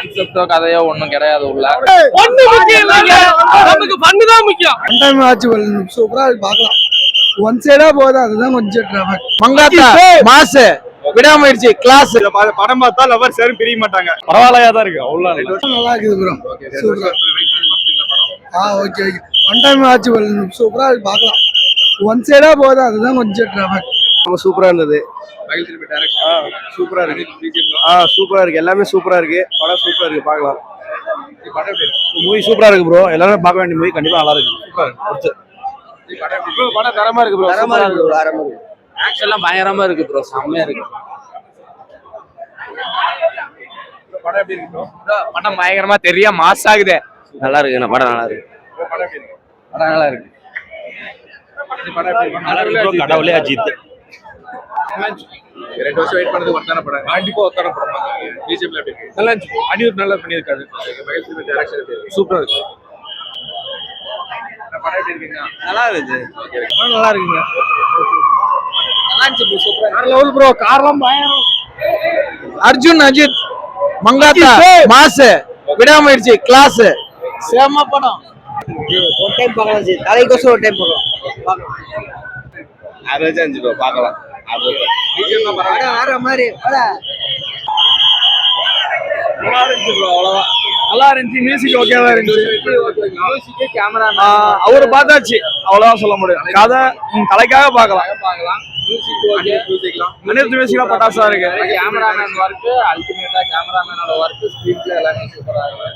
கான்செப்டோ கதையோ ஒண்ணும் கிடையாது உள்ள. ஒண்ணு முக்கியம் இல்லைங்க, நமக்கு பண்ணு தான் முக்கியம். டைம் ஆச்சு சூப்பரா பார்க்கலாம். ஒன் சைடா போகுது, அதுதான் கொஞ்சம் டிராபேக். மங்காத்தா மாசு விடாமுயற்சி கிளாஸ். படம் பார்த்தா லவர் சேரும் பிரிய மாட்டாங்க. பரவாயில்லையா தான் இருக்கு. அவ்வளவு நல்லா இருக்குது ப்ரோ. சூப்பரா. Okay okay. ஒன் டைம் ஆச்சு சூப்பரா பார்க்கலாம். ஒன் சைடா போகுது, அதுதான் கொஞ்சம் டிராபேக். சூப்பரா இருந்தது. சூப்பரா இருக்கு. சூப்பரா இருக்கு. எல்லாமே சூப்பரா இருக்கு. படம் சூப்பரா இருக்கு. பார்க்கலாம். மூவி சூப்பரா இருக்கு ப்ரோ. எல்லாரும் பார்க்க வேண்டிய மூவி. கண்டிப்பா நல்லா இருக்கு. படம் தரமா இருக்கு ப்ரோ. தரமா இருக்கு ப்ரோ. தரமா இருக்கு. ஆக்ஷன் எல்லாம் பயங்கரமா இருக்கு ப்ரோ. செம்மையா இருக்கு. படம் எப்படி இருக்கு ப்ரோ? படம் பயங்கரமா தெரியா மாஸ் ஆகுது. நல்லா இருக்கு. படம் நல்லா இருக்கு. படம் நல்லா இருக்கு. நல்லா இருக்கு. கடவுளே அஜித். 2 வருஷம் வெயிட் பண்ணது வர்த்தான படம். கண்டிப்பா வர்த்தான படம். பிஜிஎம்ல எப்படி இருக்கு? நல்லா இருந்துச்சு. அனிருத் நல்லா பண்ணியிருக்காரு. மகேஷ் டைரக்ஷன் சூப்பரா இருக்கு. படம் எப்படி இருக்குங்க? நல்லா இருக்கு. நல்லா இருக்குங்க. நல்லா இருந்துச்சு ப்ரோ. சூப்பரா. வேற லெவல் ப்ரோ. கார்லாம் பயங்கரம். அர்ஜுன் அஜித் மங்காத்தா மாசு விடாமுயற்சி கிளாஸ். செம்ம படம். ஒரு டைம் பார்க்கலாம் ஜி. தலைக்கோசம் ஒரு டைம் பார்க்கலாம். ஆவரேஜா இருந்துச்சு ப்ரோ. பார்க்கலாம். பிஜிஎம் படம் வேற மாதிரி. நல்லா இருந்துச்சு ப்ரோ. அவ்வளவுதான். நல்லா இருந்துச்சு. மியூசிக் ஓகேவா இருந்துச்சு. மியூசிக் கேமரா அவரு பார்த்தாச்சு. அவ்வளவுதான் சொல்ல முடியும். கதை கலைக்காக பார்க்கலாம். Music okay. அனிருத் மியூசிக்லாம் பட்டாசா இருக்கு. கேமராமேன் ஒர்க் அல்டிமேட்டா. கேமராமேனோட ஒர்க், ஸ்கிரீன் பிளே எல்லாமே சூப்பரா இருக்கு.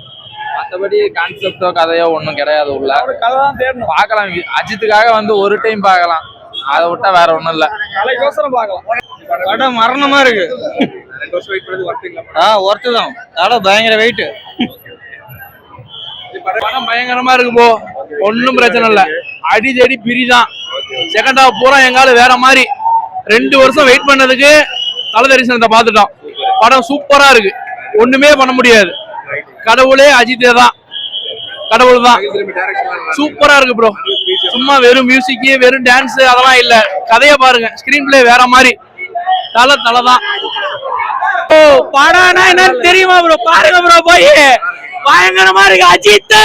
மற்றபடி கான்செப்டோ கதையோ ஒன்றும் கிடையாது உள்ள. கதை தான் தேடணும். பார்க்கலாம். அஜித்துக்காக வந்து ஒரு டைம் பார்க்கலாம். அதை விட்டா வேற ஒண்ணும் இல்ல. கலைக்கோசரம் பார்க்கலாம். படம் மரணமா இருக்கு. 2 வருஷம் வெயிட் பண்ணது வர்த்தீங்களா? ஒர்த்து தான். படம் பயங்கர வெயிட். படம் பயங்கரமா இருக்கு போ. ஒன்னும் பிரச்சனை இல்ல. அடிதடி பிரிதான். செகண்ட் ஹாஃப் பூரா எங்கால வேற மாதிரி. 2 வருஷம் வெயிட் பண்ணதுக்கு தல தரிசனத்தை பார்த்துட்டோம். படம் சூப்பரா இருக்கு. ஒண்ணுமே பண்ண முடியாது. கடவுளே அஜித்தே தான். கடவுள் தான். சூப்பரா இருக்கு ப்ரோ. சும்மா வெறும் மியூசிக், வெறும் டான்ஸ் அதெல்லாம் இல்ல. கதையை பாருங்க. ஸ்கிரீன் பிளே வேற மாதிரி. தலை தான். ஓ படம்னா என்னன்னு தெரியுமா ப்ரோ? பாருங்க ப்ரோ. போய் பயங்கரமா இருக்கு. அஜித்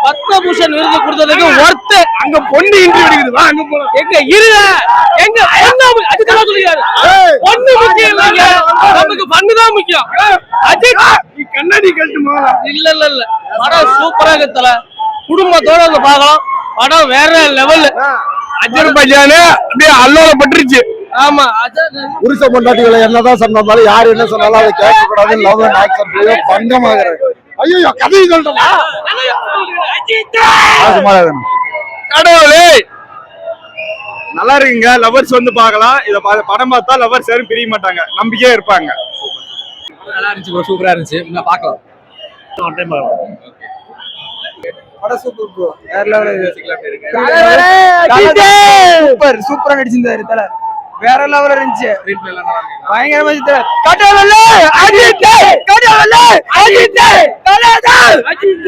பத்மபூஷன் விருது கொடுத்ததுக்கு ஒர்த்து. அங்க பொண்ணு இன்டர்வியூ எடுக்குது. அங்க போலாம். எங்க இருங்க. எங்க அதுக்கெல்லாம் சொல்லியாரு. ஒண்ணு முக்கியம் இல்லைங்க, நமக்கு பண்ணு தான் முக்கியம். அஜித் நீ கண்ணாடி கட்டுமா? இல்ல படம் சூப்பரா இருக்குல. குடும்பத்தோட வந்து பார்க்கலாம். படம் வேற லெவல். அஜர்பைஜானு அப்படியே அல்லோல பட்டுருச்சு. ஆமா. புருஷ பொண்டாட்டிகளை என்னதான் சொன்னாலும் யாரு என்ன சொன்னாலும் அதை கேட்க கூடாது. லவ் அண்ட் ஆக்சன் பங்கமாகிறது. ஐயோ கதை சொல்றா. கடவுளே நல்லா இருக்குங்க. லவர்ஸ் வந்து பார்க்கலாம். இத படம் பார்த்தா லவர்ஸ் யாரும் பிரிய மாட்டாங்க. நம்பிக்கையா இருப்பாங்க. நல்லா இருந்துச்சு ப்ரோ. சூப்பரா இருந்துச்சு. நான் பார்க்கலாம். படம் சூப்பர் ப்ரோ. வேற லெவல். சூப்பர் சூப்பரா நடிச்சிருந்தாரு தல. வேற லெவல் இருந்துச்சு. பயங்கரமா இருந்துச்சு. கடவுளே அஜித், கடவுளே அஜித், கடவுளே அஜித்.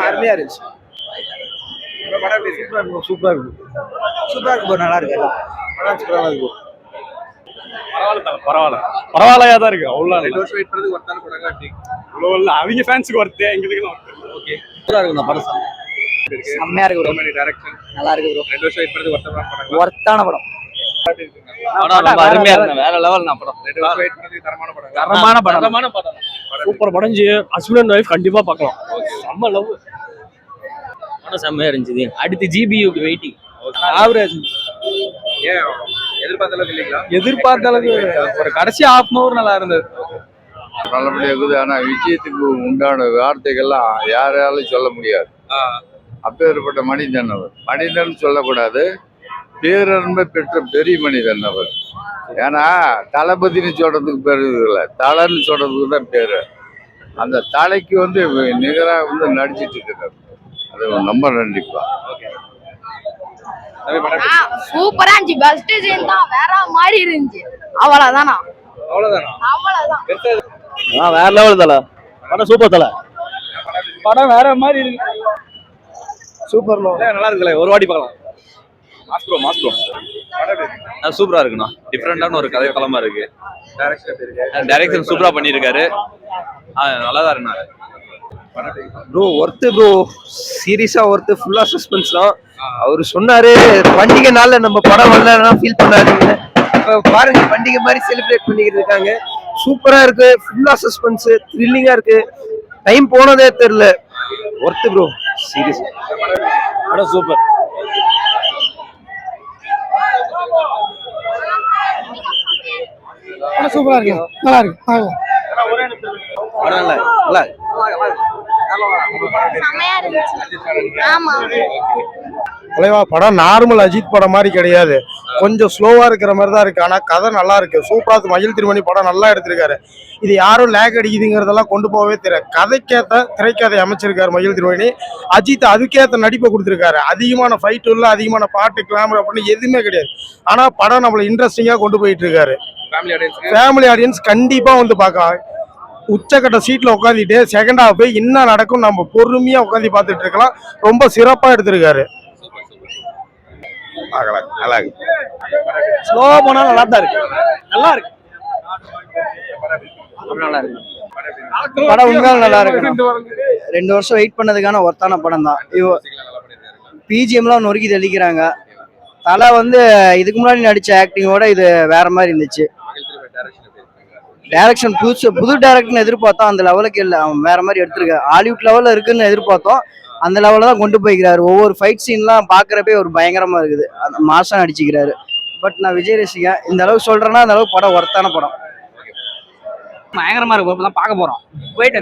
அருமையா இருந்துச்சு. சூப்பரா இருக்கு. சூப்பரா இருக்கு ப்ரோ. நல்லா இருக்கு. பரவாயில்லையா தான் இருக்கு. அவ்வளவு 2 வருஷம் வெயிட் பண்ணது வர்த்தான படம் காட்டி. அவ்வளவு அவங்க ஃபேன்ஸ்க்கு வர்த்தே. எங்களுக்கு ஓகே. சூப்பரா இருக்கு. இந்த படம் செம்மையா இருக்கு ப்ரோ. டைரக்ஷன் நல்லா இருக்கு ப்ரோ. 2 வருஷம் வெயிட் பண்ணது வர்த்தான படம். வர்த்தான படம். படம் ரொம்ப அருமையா இருக்கு. வேற லெவல். நான் படம் 2 வருஷம் வெயிட் பண்ணது தரமான படம். தரமான படம். சூப்பர் படம். ஹஸ்பண்ட் அண்ட் ஒய்ஃப் கண்டிப்பா பார்க்கலாம். செம்ம லவ். படம் செம்மையா இருந்துச்சு. அடுத்து ஜிபியூக்கு வெயிட்டிங். ஆவரேஜ். ஏன் எதிர்பார்த்த அளவுக்கு இல்லைங்களா? எதிர்பார்த்த அளவுக்கு ஒரு கடைசி ஹாஃப் அன் அவர் நல்லா இருந்தது. நல்லபடியா இருக்குது. ஆனா விஜயத்துக்கு உண்டான வார்த்தைகள்லாம் யாராலும் சொல்ல முடியாது. அப்பேற்பட்ட மனிதன் அவர். மனிதன் சொல்லக்கூடாது, பேரன்பை பெற்ற பெரிய மனிதன் அவர். ஏன்னா தளபதினு சொல்றதுக்கு பேர் இல்லை, தலைன்னு சொல்றதுக்கு தான் பேரு. அந்த தலைக்கு வந்து நிகராக வந்து நடிச்சிட்டு இருக்கிறார். அது ரொம்ப நன்றிப்பா. சூப்பரா இருந்துச்சு. பெஸ்ட் சீன் தான். வேற மாதிரி இருந்துச்சு. அவ்வளவுதானா? அவ்வளவுதான். வேற லெவல் தல. படம் சூப்பர் தல. படம் வேற மாதிரி இருக்கு. சூப்பர் நல்லா இருக்குல்ல, ஒரு வாட்டி பார்க்கலாம். மாஸ்ப்ரோ சூப்பரா இருக்குண்ணா. டிஃப்ரெண்டான ஒரு கதை களமா இருக்கு. டைரக்ஷன் சூப்பரா பண்ணியிருக்காரு. நல்லா தான் இருக்குண்ணா. ப்ரோ ஒர்த்து ப்ரோ, சீரியஸா ஒர்த்து, ஃபுல்லா சஸ்பென்ஸ் தான். அவரு சொன்னாரு பண்டிகை நாள்ல நம்ம படம் வரலன்னா ஃபீல் பண்ணாதீங்க, இப்ப பாருங்க பண்டிகை மாதிரி செலிப்ரேட் பண்ணிக்கிட்டு இருக்காங்க. சூப்பரா இருக்கு, ஃபுல்லா சஸ்பென்ஸ், த்ரில்லிங்கா இருக்கு, டைம் போனதே தெரியல. ஒர்த்து ப்ரோ, சீரியஸ் படம் சூப்பர். சூப்பரா இருக்கு, நல்லா இருக்கு. படம் நல்லா செமையா இருந்துச்சு. ஆமா தலைவா படம் நார்மல் அஜித் படம் மாதிரி கிடையாது, கொஞ்சம் ஸ்லோவா இருக்கிற மாதிரி தான் இருக்கு. ஆனா கதை நல்லா இருக்கு, சூப்பரா இருக்கு. மகிழ் திருமணி படம் நல்லா எடுத்திருக்காரு. இது யாரும் லேக் அடிக்குதுங்கிறதெல்லாம் கொண்டு போகவே தெரியாது. கதைக்கேத்த திரைக்கதை அமைச்சிருக்காரு மகிழ் திருமணி. அஜித் அதுக்கேத்த நடிப்பை கொடுத்திருக்காரு. அதிகமான ஃபைட் இல்ல, அதிகமான பாட்டு கிளாமர் அப்படின்னு எதுவுமே கிடையாது. ஆனா படம் நம்மள இன்ட்ரெஸ்டிங்கா கொண்டு போயிட்டு இருக்காரு. ஃபேமிலி ஆடியன்ஸ் கண்டிப்பா வந்து பார்க்கலாம். உச்சக்கட்ட சீட்ல உட்காந்துட்டு செகண்ட் ஹாஃப் என்ன நடக்கும் நம்ம பொறுமையா உட்காந்து பார்த்துட்டு இருக்கலாம். ரொம்ப சிறப்பா எடுத்திருக்காரு. நல்லா இருக்கு. ஸ்லோவா போனா நல்லா தான் இருக்கு, நல்லா இருக்கு, நல்லா இருக்கு. படம் உண்மையாலும் நல்லா இருக்கு. 2 வருஷம் வெயிட் பண்ணதுக்கான ஒர்த்தான படம் தான். பிஜிஎம்லாம் நொறுக்கி தெளிக்கிறாங்க. தலை வந்து இதுக்கு முன்னாடி நடிச்ச ஆக்டிங்கோட இது வேற மாதிரி இருந்துச்சு. டைரக்ஷன் புது டைரக்டர்னு எதிர்பார்த்தோம், அந்த லெவலுக்கு இல்லை, அவன் வேற மாதிரி எடுத்திருக்காரு. ஹாலிவுட் லெவலில் இருக்குன்னு எதிர்பார்த்தோம், அந்த லெவலில் தான் கொண்டு போய்க்கிறாரு. ஒவ்வொரு ஃபைட் சீன்லாம் பார்க்குறப்பே ஒரு பயங்கரமா இருக்குது, அந்த மாசம் நடிச்சுக்கிறாரு. பட் நான் விஜய் ரசிகன், இந்த அளவுக்கு சொல்றேன்னா அந்த அளவுக்கு படம் ஒர்த்தான படம். பயங்கரமா இருக்கும். இப்பதான் பார்க்க போறோம், போயிட்டு